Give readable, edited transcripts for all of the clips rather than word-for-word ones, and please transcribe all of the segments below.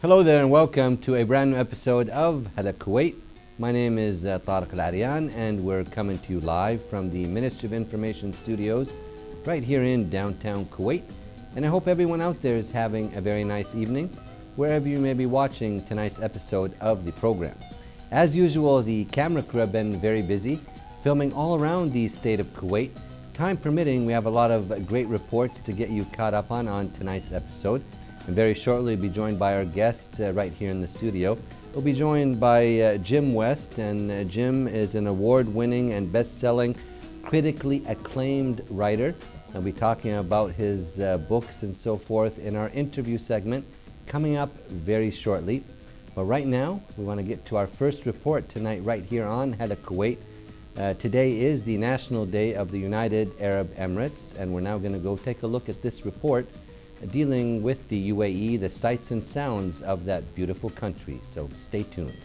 Hello there and welcome to a brand new episode of Hala Kuwait. My name is Tariq Al-Arian and we're coming to you live from the Ministry of Information studios right here in downtown Kuwait. And I hope everyone out there is having a very nice evening wherever you may be watching tonight's episode of the program. As usual, the camera crew have been very busy filming all around the state of Kuwait. Time permitting, we have a lot of great reports to get you caught up on tonight's episode. And very shortly, we'll be joined by our guest right here in the studio. We'll be joined by Jim West, and Jim is an award-winning and best-selling, critically acclaimed writer. We'll be talking about his books and so forth in our interview segment coming up very shortly. But right now, we want to get to our first report tonight right here on Hala Kuwait. Today is the National Day of the United Arab Emirates, and we're now going to go take a look at this report dealing with the UAE, the sights and sounds of that beautiful country. So stay tuned.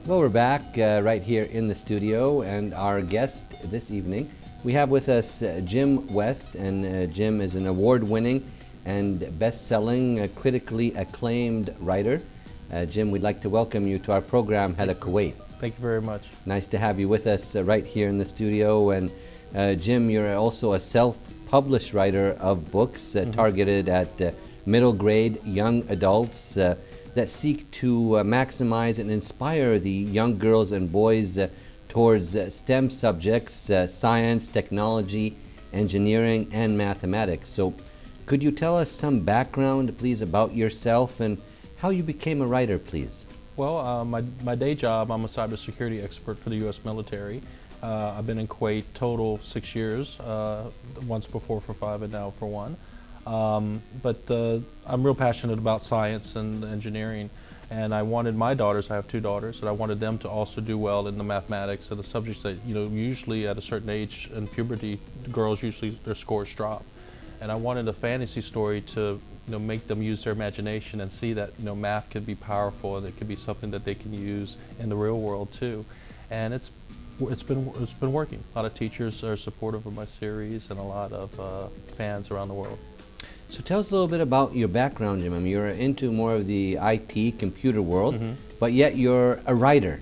Well, we're back right here in the studio, and our guest this evening, we have with us Jim West, and Jim is an award-winning and best-selling, critically acclaimed writer. Jim, we'd like to welcome you to our program, Hala Kuwait. Thank you very much. Nice to have you with us right here in the studio. And Jim, you're also a self-published writer of books targeted at middle grade young adults that seek to maximize and inspire the young girls and boys towards STEM subjects, science, technology, engineering, and mathematics. So could you tell us some background, please, about yourself and how you became a writer, please? Well, my day job, I'm a cybersecurity expert for the U.S. military. I've been in Kuwait total 6 years, once before for 5 and now for 1. But I'm real passionate about science and engineering, and I wanted my daughters, I have 2 daughters, and I wanted them to also do well in the mathematics and the subjects that, usually at a certain age in puberty, girls usually their scores drop. And I wanted a fantasy story to make them use their imagination and see that math can be powerful and it can be something that they can use in the real world too. And it's been working. A lot of teachers are supportive of my series and a lot of fans around the world. So tell us a little bit about your background, Jim. I mean, you're into more of the IT computer world, but yet you're a writer.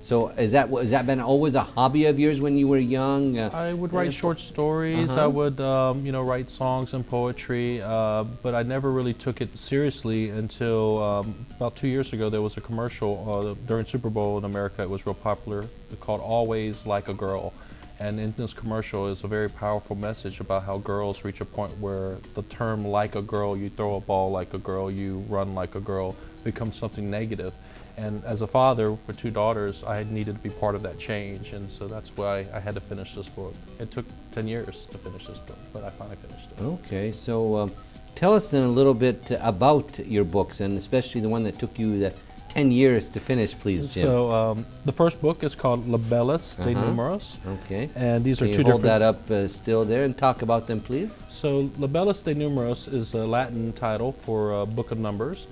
So has that been always a hobby of yours when you were young? I would write short stories. I would write songs and poetry, but I never really took it seriously until about 2 years ago. There was a commercial during Super Bowl in America. It was real popular, called "Always Like a Girl." And in this commercial is a very powerful message about how girls reach a point where the term "like a girl," you throw a ball like a girl, you run like a girl, becomes something negative. And as a father with 2 daughters, I needed to be part of that change, and so that's why I had to finish this book. It took 10 years to finish this book, but I finally finished it. Okay, so tell us then a little bit about your books, and especially the one that took you the 10 years to finish, please, Jim. So the first book is called Libellus de Numeros. Okay. And these are Can two you hold different... that up still there and talk about them, please? So Libellus de Numeros is a Latin title for Book of Numbers.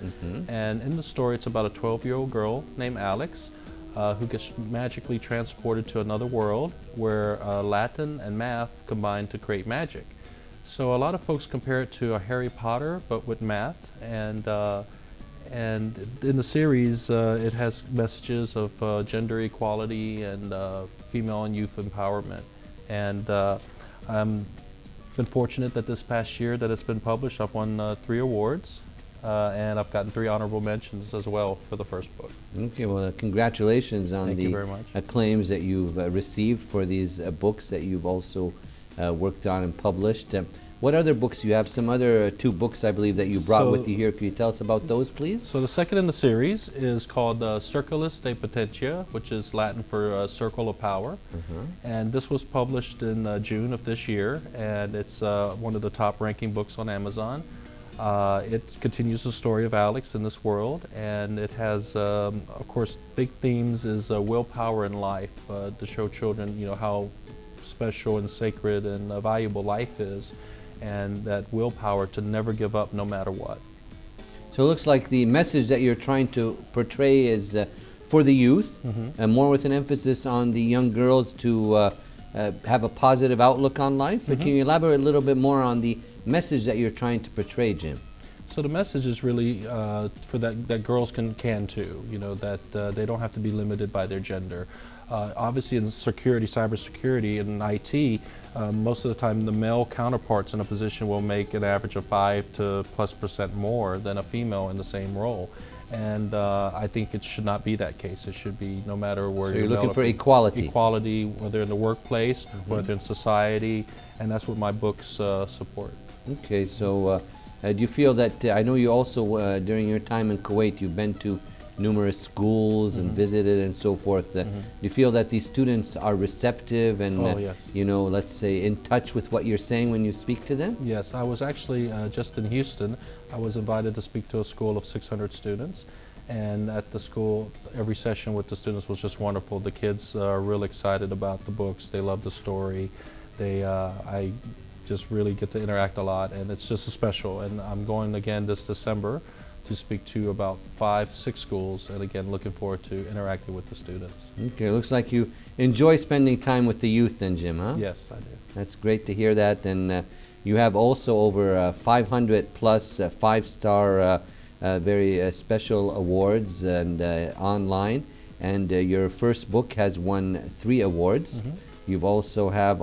And in the story, it's about a 12-year-old girl named Alex who gets magically transported to another world where Latin and math combine to create magic. So a lot of folks compare it to a Harry Potter, but with math. And in the series, it has messages of gender equality and female and youth empowerment. And I'm been fortunate that this past year that it's been published, I've won 3 awards, and I've gotten 3 honorable mentions as well for the first book. Okay, well, congratulations on Thank you the very much. acclaims that you've received for these books that you've also worked on and published. What other books? You have some other 2 books, I believe, that you brought with you here. Could you tell us about those, please? So the second in the series is called Circulus de Potentia, which is Latin for Circle of Power. And this was published in June of this year, and it's one of the top ranking books on Amazon. It continues the story of Alex in this world, and it has, of course, big themes is willpower in life, to show children, how special and sacred and valuable life is, and that willpower to never give up no matter what. So it looks like the message that you're trying to portray is for the youth, and more with an emphasis on the young girls to have a positive outlook on life. Can you elaborate a little bit more on the message that you're trying to portray, Jim? So the message is really for that girls can too, that they don't have to be limited by their gender. Obviously in security, cybersecurity, and IT, most of the time the male counterparts in a position will make an average of 5+ % more than a female in the same role. And I think it should not be that case. It should be no matter where you're looking for equality. Equality, whether in the workplace, whether in society, and that's what my books support. Okay, so do you feel that, I know you also, during your time in Kuwait, you've been to numerous schools and visited and so forth. Do you feel that these students are receptive and, yes. Let's say, in touch with what you're saying when you speak to them? Yes, I was actually just in Houston. I was invited to speak to a school of 600 students. And at the school, every session with the students was just wonderful. The kids are real excited about the books. They love the story. I just really get to interact a lot, and it's just special. And I'm going again this December to speak to about 5-6 schools, and again, looking forward to interacting with the students. Okay, looks like you enjoy spending time with the youth then, Jim, huh? Yes, I do. That's great to hear that. And you have also over 500 plus 5-star very special awards and online, and your first book has won 3 awards. You've also have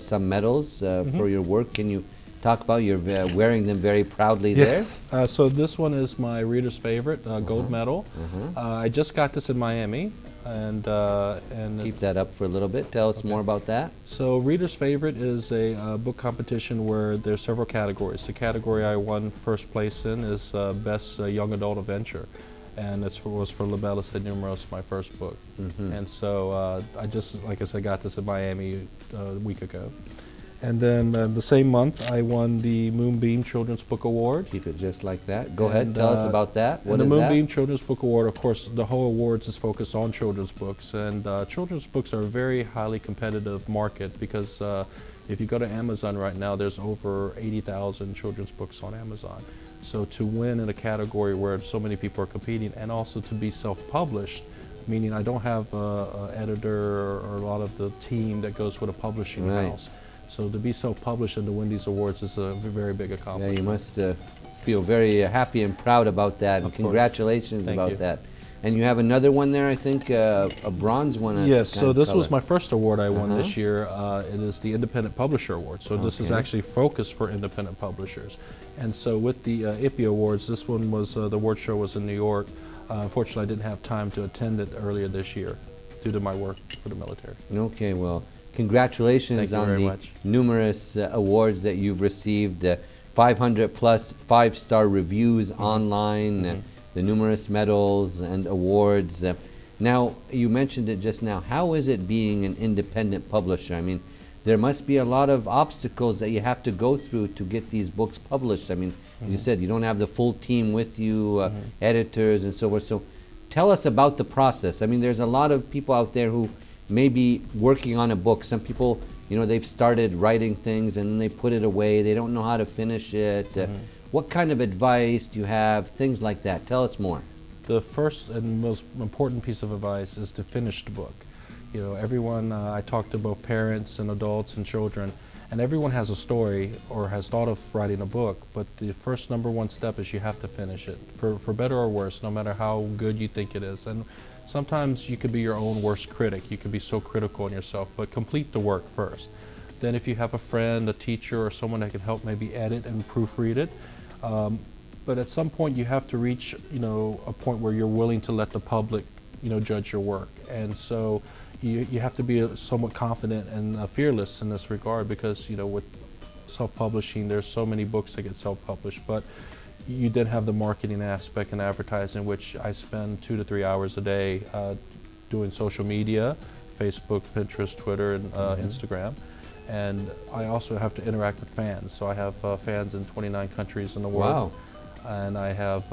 some medals for your work. Can you talk about? You're wearing them very proudly there. Yes. So this one is my reader's favorite, gold medal. I just got this in Miami, and Keep that up for a little bit. Tell us more about that. So Reader's Favorite is a book competition where there's several categories. The category I won first place in is Best Young Adult Adventure, and was for Libellus de Numeros, my first book. And so I just, like I said, got this in Miami a week ago. And then the same month, I won the Moonbeam Children's Book Award. Keep it just like that. Go ahead, tell us about that. What and is the that? Moonbeam Children's Book Award, of course, the whole awards is focused on children's books. And children's books are a very highly competitive market because if you go to Amazon right now, there's over 80,000 children's books on Amazon. So to win in a category where so many people are competing, and also to be self-published, meaning I don't have an editor or a lot of the team that goes with a publishing house. So to be self-published and to win these awards is a very big accomplishment. Yeah, you must feel very happy and proud about that, and congratulations about that. And you have another one there, I think, a bronze one. Yes, so this was my first award I won this year. It is the Independent Publisher Award. So this is actually focused for independent publishers. And so with the IPPY Awards, this one was, the award show was in New York. Unfortunately, I didn't have time to attend it earlier this year due to my work for the military. Okay, well, congratulations on the numerous awards that you've received, 500 plus five-star reviews online, the numerous medals and awards. Now, you mentioned it just now. How is it being an independent publisher? I mean, there must be a lot of obstacles that you have to go through to get these books published. I mean, as you said, you don't have the full team with you, editors and so forth. So tell us about the process. I mean, there's a lot of people out there who may be working on a book. Some people, you know, they've started writing things and then they put it away. They don't know how to finish it. What kind of advice do you have? Things like that. Tell us more. The first and most important piece of advice is to finish the book. You know, everyone, I talk to both parents and adults and children, and everyone has a story or has thought of writing a book, but the first #1 step is you have to finish it, for better or worse, no matter how good you think it is. And sometimes you could be your own worst critic. You can be so critical on yourself, but complete the work first. Then if you have a friend, a teacher, or someone that can help maybe edit and proofread it, but at some point you have to reach, you know, a point where you're willing to let the public, you know, judge your work. And so you have to be somewhat confident and fearless in this regard, because, you know, with self-publishing, there's so many books that get self-published, but you then have the marketing aspect and advertising, which I spend 2 to 3 hours a day doing social media, Facebook, Pinterest, Twitter, and Instagram. And I also have to interact with fans. So I have fans in 29 countries in the world. Wow. And I have,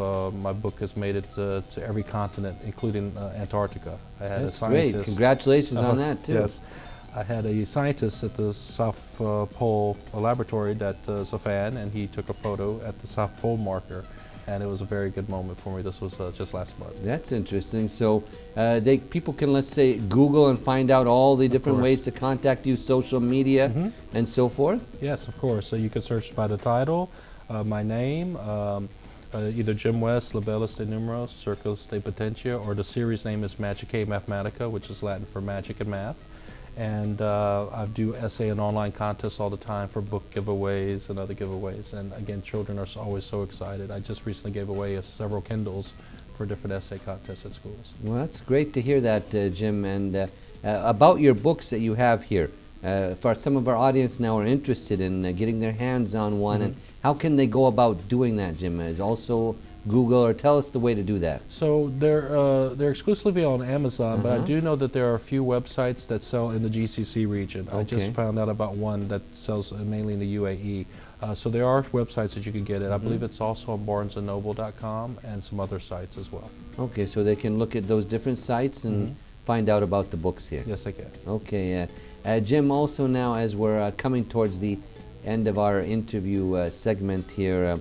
my book has made it to every continent, including Antarctica. I had That's a scientist. great. Congratulations on that, too. Yes. I had a scientist at the South Pole laboratory that is a fan, and he took a photo at the South Pole marker, and it was a very good moment for me. This was just last month. That's interesting. So people can, let's say, Google and find out all the different ways to contact you, social media, and so forth? Yes, of course. So you can search by the title, my name, either Jim West, Libellus de Numeros, Circus de Potentia, or the series name is Magicae Mathematica, which is Latin for magic and math. And I do essay and online contests all the time for book giveaways and other giveaways. And again, children are always so excited. I just recently gave away several Kindles for different essay contests at schools. Well, that's great to hear that, Jim. And about your books that you have here, for some of our audience now are interested in getting their hands on one, and how can they go about doing that, Jim? Is also Google, or tell us the way to do that. So they're exclusively on Amazon, but I do know that there are a few websites that sell in the GCC region. I just found out about one that sells mainly in the UAE. So there are websites that you can get it. I believe it's also on barnesandnoble.com and some other sites as well. Okay, so they can look at those different sites and find out about the books here. Yes, they can. Okay, Jim, also now as we're coming towards the end of our interview segment here,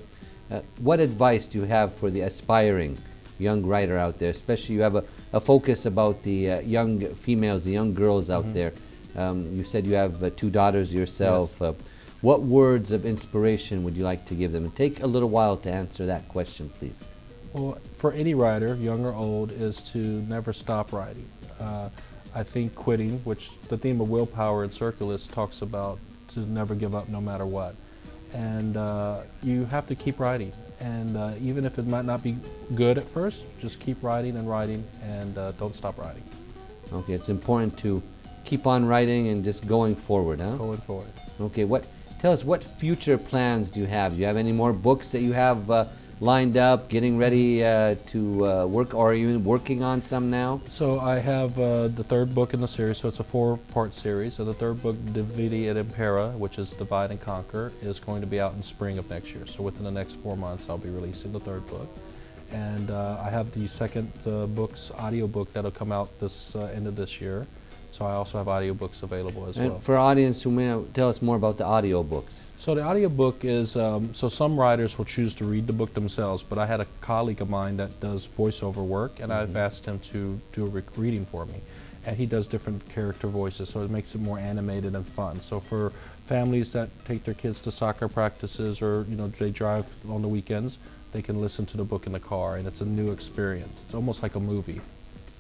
what advice do you have for the aspiring young writer out there? Especially you have a focus about the young females, the young girls out there. You said you have 2 daughters yourself. Yes. What words of inspiration would you like to give them? And take a little while to answer that question, please. Well, for any writer, young or old, is to never stop writing. I think quitting, which the theme of willpower in Circulus talks about, to never give up no matter what. and you have to keep writing. And even if it might not be good at first, just keep writing and writing, and don't stop writing. Okay, it's important to keep on writing and just going forward, huh? Going forward. Okay, tell us, what future plans do you have? Do you have any more books that you have lined up, getting ready to work, or are you working on some now? So I have the third book in the series, so it's a 4-part series. So the third book, Dividi et Impera, which is Divide and Conquer, is going to be out in spring of next year. So within the next 4 months, I'll be releasing the third book. And I have the second book's audiobook that'll come out this end of this year. So I also have audiobooks available as well. And for our audience who may not, tell us more about the audiobooks. So the audiobook is, so some writers will choose to read the book themselves, but I had a colleague of mine that does voiceover work, and I've asked him to do a reading for me. And he does different character voices, so it makes it more animated and fun. So for families that take their kids to soccer practices, or they drive on the weekends, they can listen to the book in the car, and it's a new experience. It's almost like a movie.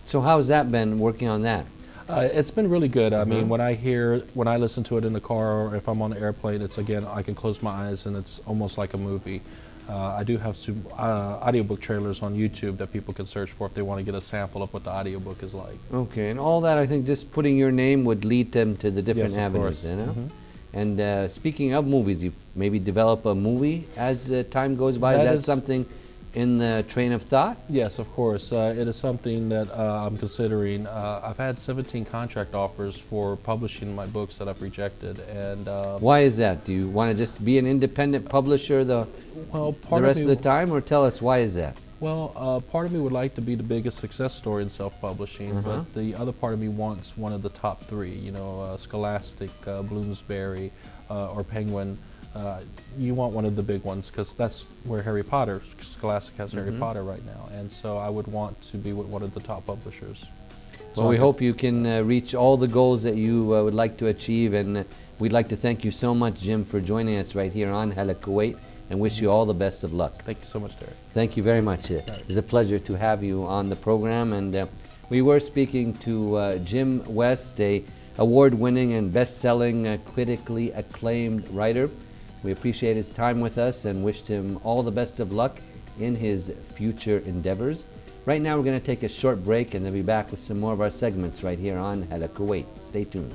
So how's that been, working on that? It's been really good. I mean, when I listen to it in the car, or if I'm on the airplane, it's, again, I can close my eyes and it's almost like a movie. I do have some audiobook trailers on YouTube that people can search for if they want to get a sample of what the audiobook is like. Okay, and all that, I think just putting your name would lead them to the different Yes, of avenues, course. you know? And speaking of movies, you maybe develop a movie as the time goes by. That Is that is something in the train of thought? Yes, of course. It is something that I'm considering. I've had 17 contract offers for publishing my books that I've rejected, and Why is that? Do you want to just be an independent publisher the rest of the time, or tell us why is that? Well, part of me would like to be the biggest success story in self-publishing, but the other part of me wants one of the top 3. Scholastic, Bloomsbury, or Penguin. You want one of the big ones, because that's where Harry Potter, Scholastic has Harry Potter right now, and so I would want to be with one of the top publishers. Well, we hope you can reach all the goals that you would like to achieve, and we'd like to thank you so much, Jim, for joining us right here on Hala Kuwait, and wish you all the best of luck. Thank you so much, Derek. Thank you very much. It's a pleasure to have you on the program, and we were speaking to Jim West, a award-winning and best-selling, critically acclaimed writer. We appreciate his time with us and wished him all the best of luck in his future endeavors. Right now we're going to take a short break and then be back with some more of our segments right here on Hala Kuwait. Stay tuned.